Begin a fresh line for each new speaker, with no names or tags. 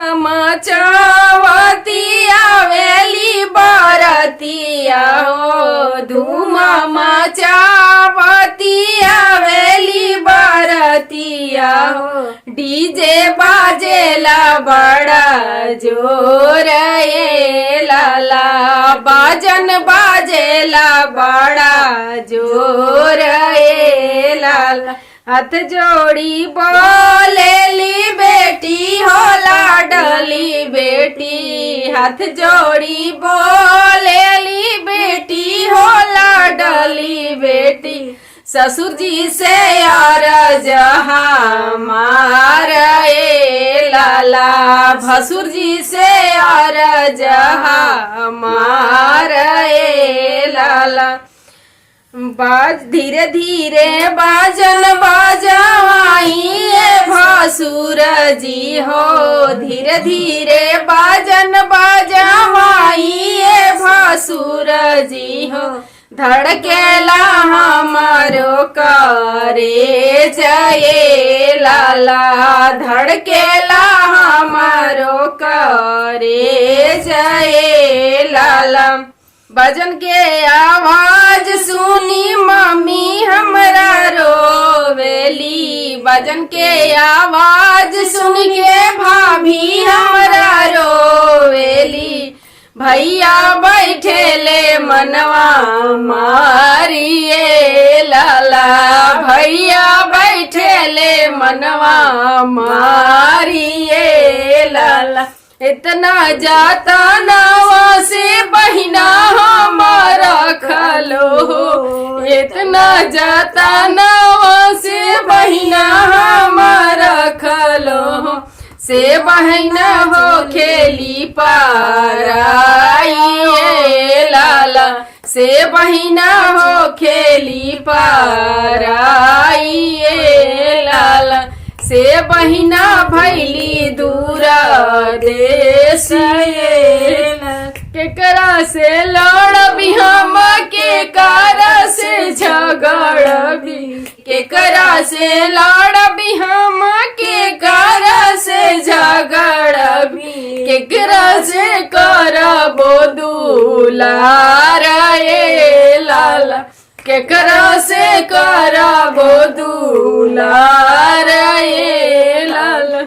मचावती आवेली बरतिया हो, धूम मचावती आवेली बरतिया हो। डीजे बाजेला बड़ा जोर ये लाला, बाजन बाजेला बड़ा जोर ये लाला। हाथ जोड़ी बोलेली बेटी हो लाडली बेटी, हाथ जोड़ी बोलेली बेटी हो लाडली बेटी। ससुर जी से यार जहाँ मार ए लाला, भसुर जी से यार जहाँ मार ए लाला। बाज धीरे धीरे बाजन बाजाई भसुर जी हो, धीरे धीरे बाजन बाजाई भसुर जी हो। धड़केला हमारो करे जये लाला, धड़केला हमारो करे जये लाला। भजन के आवाज सुनी मम्मी हमरा रोवेली, भजन के आवाज सुन के भाभी हमरा रोवेली। भैया बैठेले मनवा मारिए लाला, भैया बैठेले मनवा मारिए लाला। इतना जाता नावा से बहिना हमारा खलो, इतना जाता नावा से बहिना हमारा खलो। से बहिना हो खेली पाराई लाला, से बहिना हो खेली पाराई लाला। से बहिना भैली दूरा देश केकरा से लड़बी हम, केकरा से झगड़बी, केकरा से लड़बी हम, केकरा से झगड़बी। केकरा से करबो दुलार ए लाला, केकरा से करबो दुलार ए लाला।